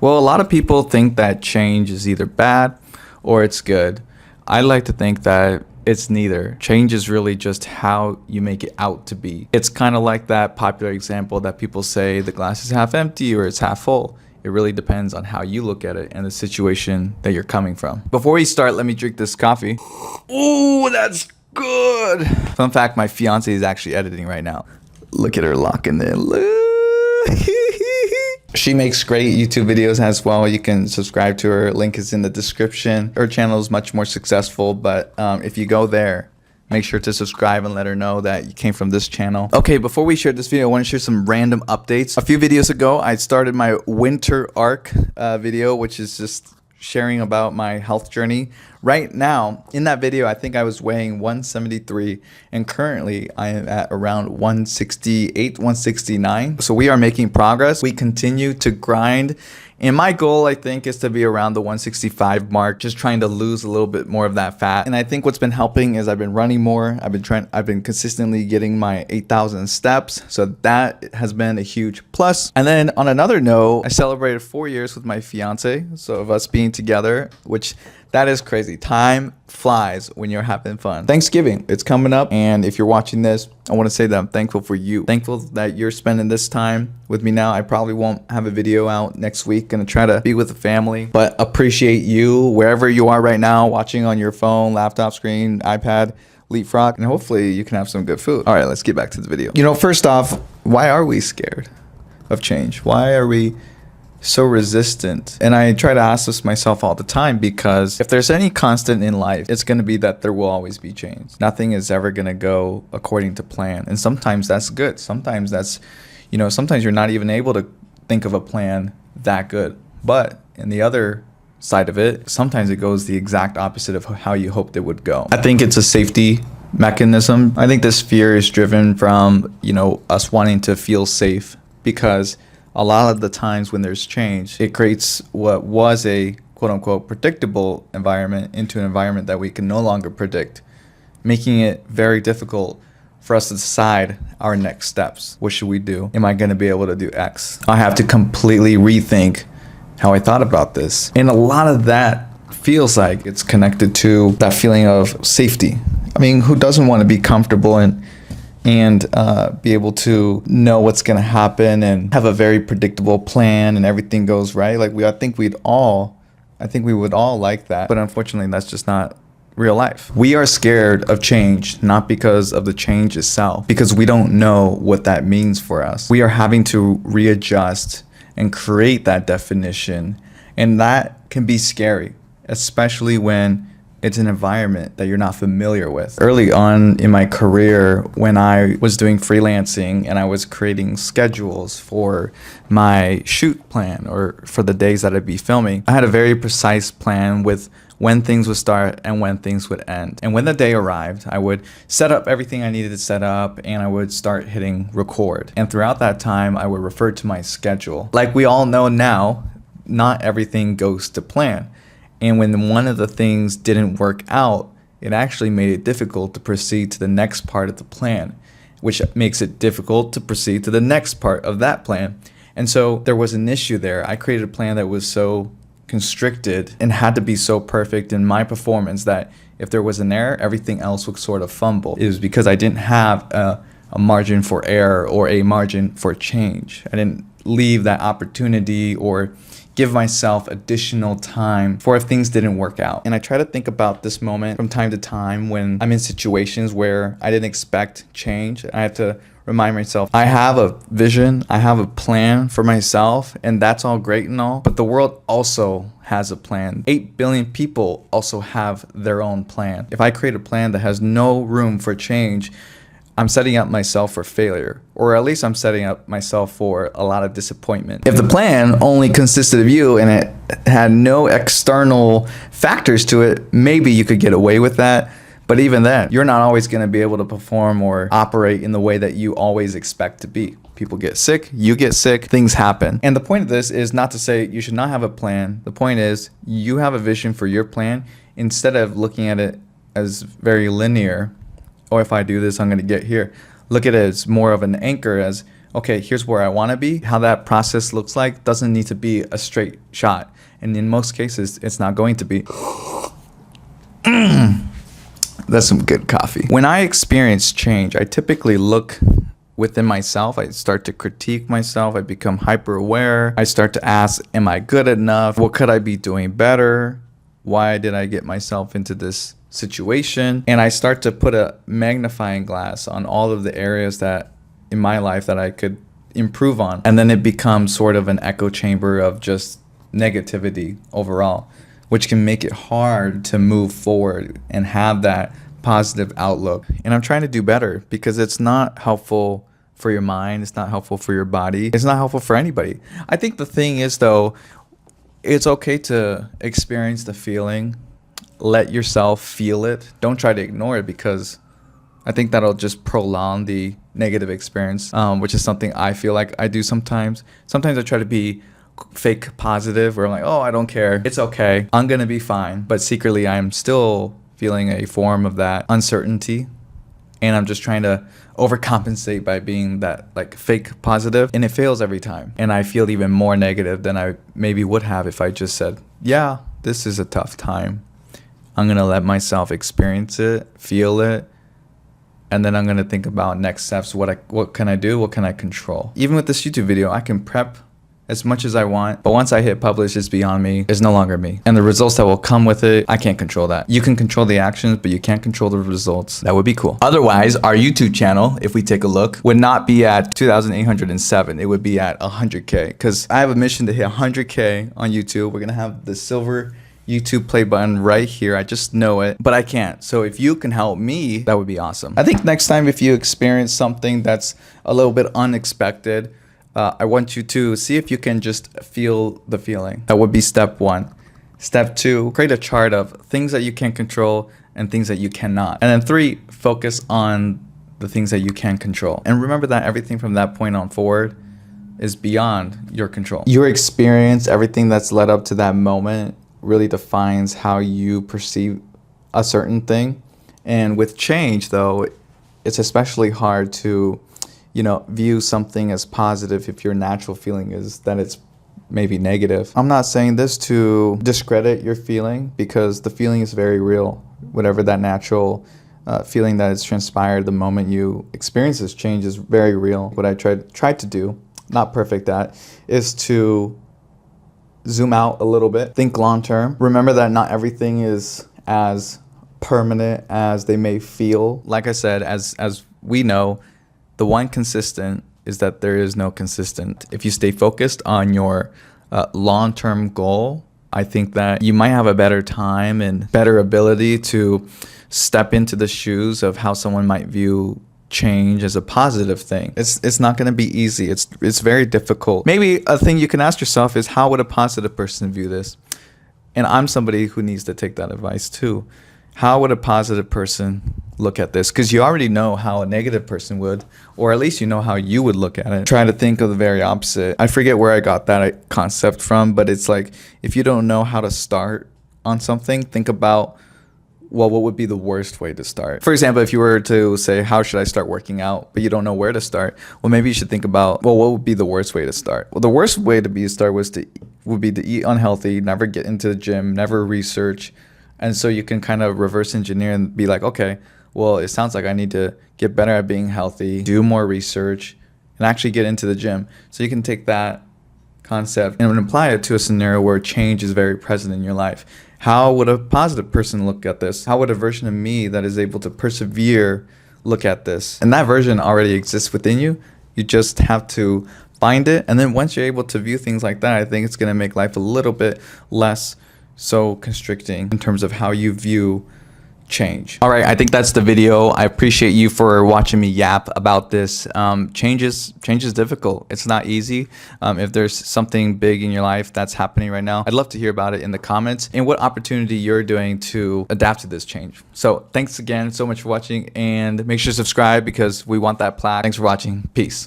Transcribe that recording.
Well, a lot of people think that change is either bad or it's good. I like to think that it's neither. Change is really just how you make it out to be. It's kind of like that popular example that people say the glass is half empty or it's half full. It really depends on how you look at it and the situation that you're coming from. Before we start, let me drink this coffee. Ooh, that's good. Fun fact, my fiance is actually editing right now. Look at her locking in. Look. She makes great YouTube videos as well. You can subscribe to her. Link is in the description. Her channel is much more successful, but if you go there, make sure to subscribe and let her know that you came from this channel. Okay, before we share this video, I want to share some random updates. A few videos ago, I started my winter arc video, which is just sharing about my health journey. Right now, in that video, I think I was weighing 173, and currently I am at around 168, 169. So we are making progress. We continue to grind. And my goal, I think, is to be around the 165 mark, just trying to lose a little bit more of that fat. And I think what's been helping is I've been running more. I've been consistently getting my 8,000 steps. So that has been a huge plus. And then on another note, I celebrated 4 years with my fiance. So of us being together, which that is crazy. Time flies when you're having fun. Thanksgiving, it's coming up. And if you're watching this, I want to say that I'm thankful for you. Thankful that you're spending this time with me now. I probably won't have a video out next week. Gonna try to be with the family, but appreciate you wherever you are right now, watching on your phone, laptop screen, iPad, leapfrog, and hopefully you can have some good food. All right, let's get back to the video. You know, first off, why are we scared of change? Why are we so resistant? And I try to ask this myself all the time, because if there's any constant in life, it's going to be that there will always be change. Nothing is ever going to go according to plan. And sometimes that's good. Sometimes that's, sometimes you're not even able to think of a plan that good. But in the other side of it, sometimes it goes the exact opposite of how you hoped it would go. I think it's a safety mechanism. I think this fear is driven from, us wanting to feel safe, because a lot of the times when there's change, it creates what was a quote unquote predictable environment into an environment that we can no longer predict, making it very difficult for us to decide our next steps. What should we do? Am I going to be able to do X? I have to completely rethink how I thought about this. And a lot of that feels like it's connected to that feeling of safety. I mean, who doesn't want to be comfortable and be able to know what's going to happen and have a very predictable plan and everything goes right? Like I think we would all like that, but unfortunately that's just not real life. We are scared of change, not because of the change itself, because we don't know what that means for us. We are having to readjust and create that definition, and that can be scary, especially when it's an environment that you're not familiar with. Early on in my career, when I was doing freelancing and I was creating schedules for my shoot plan or for the days that I'd be filming, I had a very precise plan with when things would start and when things would end. And when the day arrived, I would set up everything I needed to set up and I would start hitting record. And throughout that time, I would refer to my schedule. Like we all know now, not everything goes to plan. And when one of the things didn't work out, it actually made it difficult to proceed to the next part of the plan, which makes it difficult to proceed to the next part of that plan. And so there was an issue there. I created a plan that was so constricted and had to be so perfect in my performance that if there was an error, everything else would sort of fumble. It was because I didn't have a margin for error or a margin for change. I didn't leave that opportunity or give myself additional time for if things didn't work out. And I try to think about this moment from time to time when I'm in situations where I didn't expect change. I have to remind myself, I have a vision, I have a plan for myself, and that's all great and all, but the world also has a plan. 8 billion people also have their own plan. If I create a plan that has no room for change, I'm setting up myself for failure, or at least I'm setting up myself for a lot of disappointment. If the plan only consisted of you and it had no external factors to it, maybe you could get away with that. But even then, you're not always going to be able to perform or operate in the way that you always expect to be. People get sick, you get sick, things happen. And the point of this is not to say you should not have a plan. The point is you have a vision for your plan instead of looking at it as very linear. Or if I do this, I'm going to get here. Look at it as more of an anchor, as okay, here's where I want to be. How that process looks like doesn't need to be a straight shot. And in most cases, it's not going to be. That's some good coffee. When I experience change, I typically look within myself. I start to critique myself. I become hyper aware. I start to ask, am I good enough? What could I be doing better? Why did I get myself into this situation? And I start to put a magnifying glass on all of the areas that in my life that I could improve on. And then it becomes sort of an echo chamber of just negativity overall, which can make it hard to move forward and have that positive outlook. And I'm trying to do better because it's not helpful for your mind. It's not helpful for your body. It's not helpful for anybody. I think the thing is, though, it's okay to experience the feeling. Let yourself feel it. Don't try to ignore it, because I think that'll just prolong the negative experience, which is something I feel like I do sometimes. Sometimes I try to be fake positive, where I'm like, oh, I don't care. It's okay. I'm going to be fine. But secretly, I'm still feeling a form of that uncertainty. And I'm just trying to overcompensate by being that like fake positive. And it fails every time. And I feel even more negative than I maybe would have if I just said, yeah, this is a tough time. I'm going to let myself experience it, feel it. And then I'm going to think about next steps. What can I do? What can I control? Even with this YouTube video, I can prep as much as I want, but once I hit publish, it's beyond me. It's no longer me. And the results that will come with it, I can't control that. You can control the actions, but you can't control the results. That would be cool. Otherwise, our YouTube channel, if we take a look, would not be at 2,807. It would be at 100K, because I have a mission to hit 100K on YouTube. We're gonna have the silver YouTube play button right here. I just know it, but I can't. So if you can help me, that would be awesome. I think next time if you experience something that's a little bit unexpected, I want you to see if you can just feel the feeling. That would be step one. Step two, create a chart of things that you can control and things that you cannot. And then three, focus on the things that you can control. And remember that everything from that point on forward is beyond your control. Your experience, everything that's led up to that moment, really defines how you perceive a certain thing. And with change, though, it's especially hard to view something as positive if your natural feeling is that it's maybe negative. I'm not saying this to discredit your feeling, because the feeling is very real. Whatever that natural feeling that has transpired the moment you experience this change is very real. What I tried to do, not perfect at, is to zoom out a little bit, think long term. Remember that not everything is as permanent as they may feel. Like I said, as we know, the one consistent is that there is no consistent. If you stay focused on your long-term goal, I think that you might have a better time and better ability to step into the shoes of how someone might view change as a positive thing. It's not going to be easy. It's very difficult. Maybe a thing you can ask yourself is, how would a positive person view this? And I'm somebody who needs to take that advice too. How would a positive person look at this? Because you already know how a negative person would, or at least you know how you would look at it. Try to think of the very opposite. I forget where I got that concept from, but it's like, if you don't know how to start on something, think about, well, what would be the worst way to start? For example, if you were to say, how should I start working out? But you don't know where to start. Well, maybe you should think about, well, what would be the worst way to start? Well, the worst way to start would be to eat unhealthy, never get into the gym, never research. And so you can kind of reverse engineer and be like, okay, well, it sounds like I need to get better at being healthy, do more research, and actually get into the gym. So you can take that concept and apply it to a scenario where change is very present in your life. How would a positive person look at this? How would a version of me that is able to persevere look at this? And that version already exists within you. You just have to find it. And then once you're able to view things like that, I think it's going to make life a little bit less so constricting in terms of how you view change. All right, I think that's the video. I appreciate you for watching me yap about this. Change is difficult. It's not easy. If there's something big in your life that's happening right now, I'd love to hear about it in the comments and what opportunity you're doing to adapt to this change. So thanks again so much for watching, and make sure to subscribe because we want that plaque. Thanks for watching. Peace.